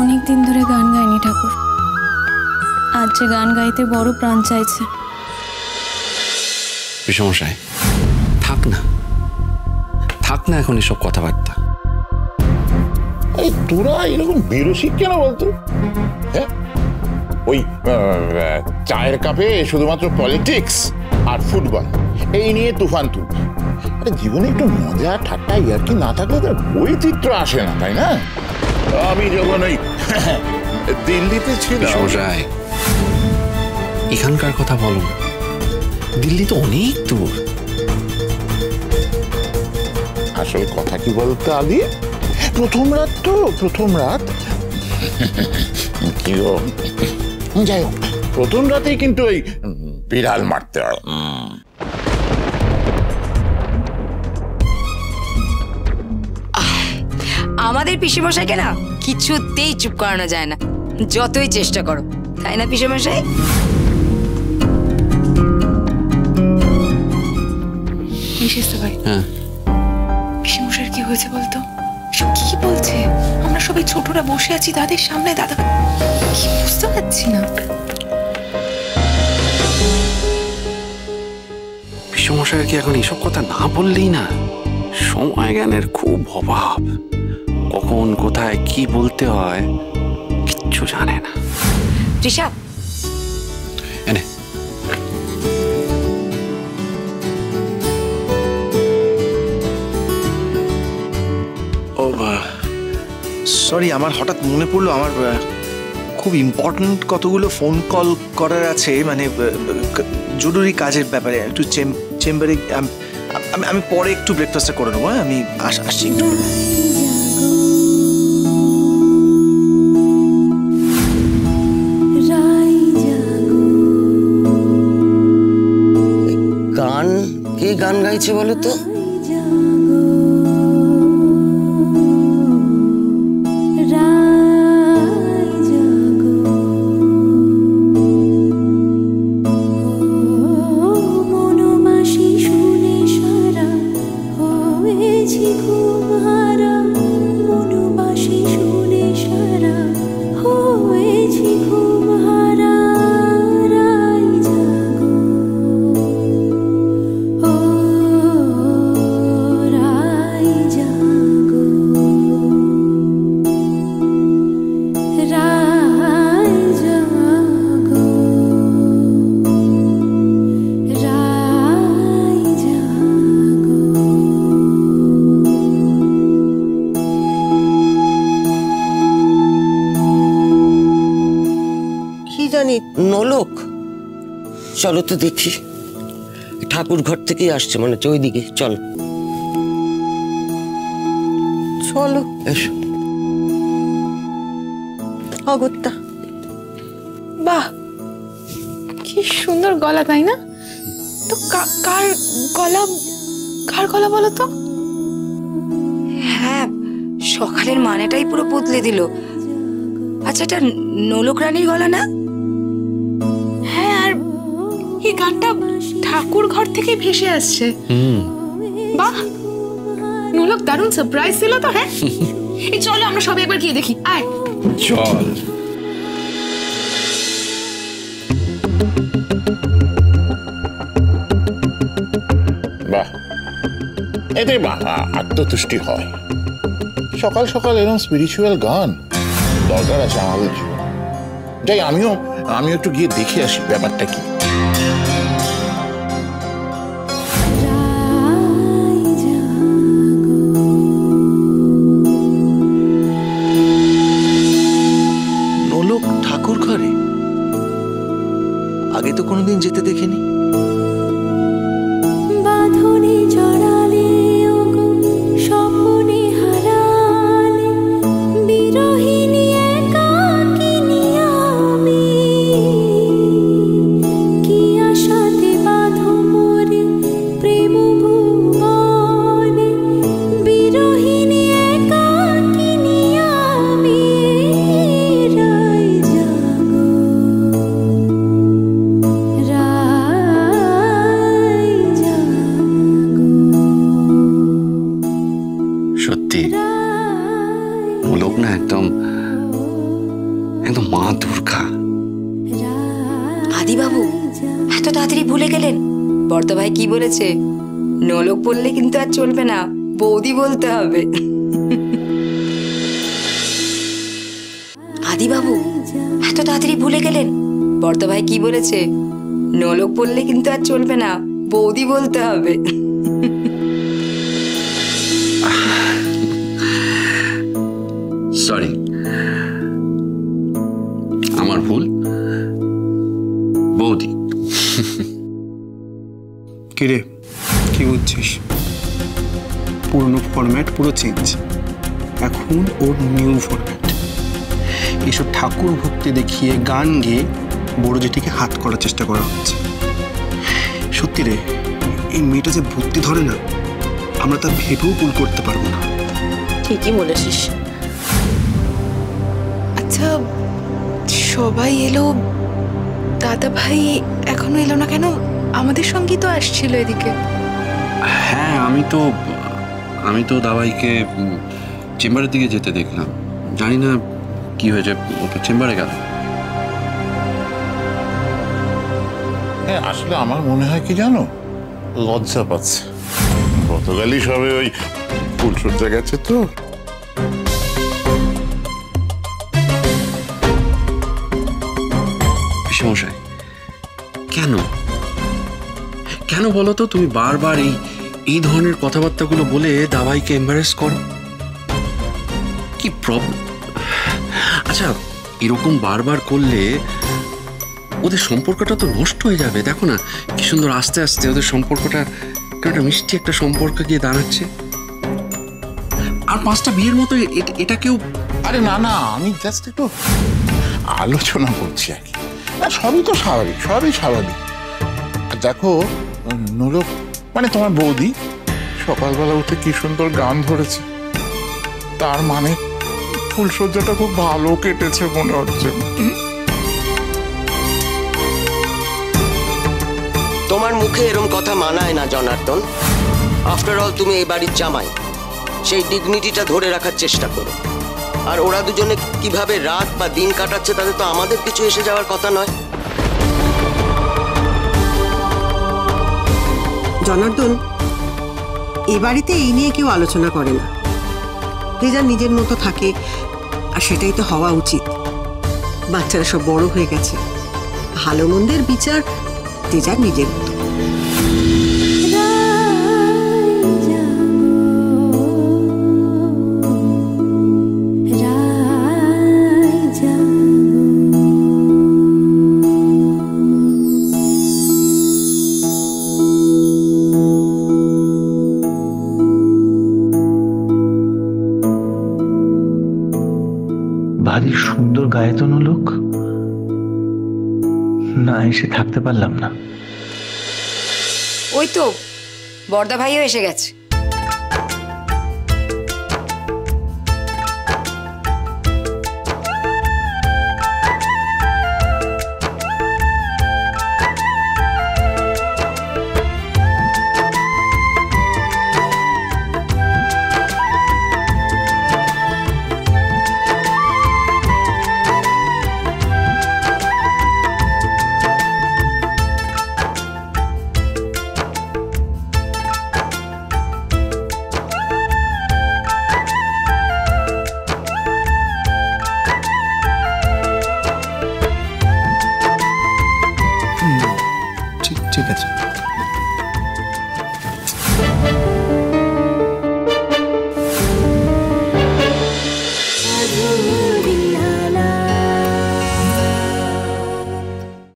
অনেক দিন ধরে গান গাইনি ঠাকুর, আজ যে গান গাইতে বড় প্রাণ চাইছে। পিসমশাই থাক না, থাক না এখন এসব কথাবার্তা। এই তোরা এরকম বিরসিক কেন বলতো? হ্যাঁ, ওই চায়ের কাপে শুধুমাত্র পলিটিক্স আর ফুটবল এই নিয়ে তুফান তুল। আরে জীবনে একটু মজা ঠাট্টা ইয়ার্কি না থাকলে তার বৈচিত্র্য আসে না, তাই না? আমি যখন ওই দিল্লিতে ছিলাম। পিসমশাই এখানকার কথা বলো, দিল্লি তো অনেক দূর। আসল কথা কি বলতো আদি, প্রথম রাত তো প্রথম রাত কি যাই হোক, প্রথম রাতেই কিন্তু ওই বিড়াল মারতে হয়। আমাদের পিসেমশাইকে না কিছুতেই চুপ করানো যায় না, যতই চেষ্টা করো, তাই না পিসেমশাই? হ্যাঁ, পিসেমশাইয়ের কি হয়েছে বলতো? কি বলছে? আমরা সবাই ছোটরা বসে আছি দাদের সামনে, দাদা কি বুঝতে পারছি না। পিসমশাইয়ের কি এখন এসব কথা না বললেই না? সময় জ্ঞানের খুব অভাব, কখন কোথায় কি বলতে হয় কিচ্ছু জানে না। তৃষা, এনে ও সরি, আমার হঠাৎ মনে পড়লো আমার খুব ইম্পর্ট্যান্ট কতগুলো ফোন কল করার আছে, মানে জরুরি কাজের ব্যাপারে। একটু চেম্বারে আমি পরে একটু ব্রেকফাস্টটা করে নেবো। হ্যাঁ, আমি আসছি একটু। গান কে গান গাইছে বলো তো? নোলক, চলো তো দেখি। ঠাকুর ঘর থেকে আসছে মনে হচ্ছে, ওইদিকে চল। চলো এসো। অগত্যা, বাহ কি সুন্দর গলা, তাই না? তো কার গলা বলো তো? হ্যাঁ, সকালের মানেটাই পুরো বদলে দিল। আচ্ছা, এটা নোলক রানীর গলা না? হ্যাঁ, আর এই গানটা ঠাকুর ঘর থেকে ভেসে আসছে। বাহ, নোলক দারুণ সারপ্রাইজ ছিল তো। হ্যাঁ, এই চলো আমরা সবাই একবার গিয়ে দেখি। আয় চল। বাহ, এতে আত্মতুষ্টি হয়। সকাল সকাল এরকম স্পিরিচুয়াল গান দরকার আছে আমাদের জীবনে। যাই, আমিও একটু গিয়ে দেখে আসি ব্যাপারটা কি। নোলক ঠাকুর ঘরে আগে তো কোনোদিন যেতে দেখিনি। একদম মা দুর্গা। আদি বাবু এত তাড়াতাড়ি ভুলে গেলেন? বর্দা ভাই কি বলেছে? নলক বললে কিন্তু আর চলবে না, বৌদি বলতে হবে। আদি বাবু এত তাড়াতাড়ি ভুলে গেলেন? বর্দা ভাই কি বলেছে? নলক বললে কিন্তু আর চলবে না, বৌদি বলতে হবে। সরি, আমার ভুল, বৌদি। কিরে, কি বুঝছিস? পুরনো ফরম্যাট পুরো চেঞ্জ, এখন ওর নিউ ফরম্যাট। এসব ঠাকুর ভক্তি দেখিয়ে গান গেয়ে বড় জেঠিকে হাত করার চেষ্টা করা হচ্ছে। সত্যি রে, এই মেয়েটা যে বুদ্ধি ধরে না, আমরা তা ভেবেও ভুল করতে পারবো না। ঠিকই বলেছিস। আচ্ছা, সবাই এলো, দাদা ভাই এখনো এলো না কেন? আমাদের সঙ্গেই তো আসছিল এদিকে। হ্যাঁ, আমি তো দাবাইকে চেম্বারের দিকে যেতে দেখলাম। জানি না কি হয়েছে, ও তো চেম্বারে গেল। হ্যাঁ, আসলে আমার মনে হয় কি জানো, লজ্জা পাচ্ছে। গতকালই সবে ওই ফুলসজ্জা গেছে তো। পিসেমশাই, কেন কেন বলো তো? তুমি বারবার এই ধরনের কথাবার্তাগুলো বলে দাবাইকে এম্বারেস করো, কি প্রবলেম? আচ্ছা, এরকম বারবার করলে ওদের সম্পর্কটা তো নষ্ট হয়ে যাবে। দেখো না কি সুন্দর আস্তে আস্তে ওদের সম্পর্কটা একটা মিষ্টি একটা সম্পর্ক গিয়ে দাঁড়াচ্ছে। আর 5টা বিয়ের মতো এটাকেও। আরে না না, আমি জাস্ট একটু আলোচনা করছি আর কি। সবই তো স্বাভাবিক, সবই স্বাভাবিক। দেখো নোলক মানে তোমার বৌদি সকালবেলা উঠে কি সুন্দর গান ধরেছে, তার মানে ফুলসজ্জাটা খুব ভালো কেটেছে মনে হচ্ছে। তোমার মুখে এরম কথা মানায় না জনার্দন। আফটার অল তুমি এই বাড়ির জামাই, সেই ডিগনিটিটা ধরে রাখার চেষ্টা করো। আর ওরা দুজনে কিভাবে রাত বা দিন কাটাচ্ছে তাতে তো আমাদের কিছু এসে যাওয়ার কথা নয়। জনার্দন, এ বাড়িতে এই নিয়ে কেউ আলোচনা করে না। যে যার নিজের মতো থাকে, আর সেটাই তো হওয়া উচিত। বাচ্চারা সব বড় হয়ে গেছে, ভালো মন্দের বিচার যে যার নিজের মতো। ভারী সুন্দর গায়তন লোক, না এসে থাকতে পারলাম না। ওই তো বর্দা ভাইও এসে গেছে।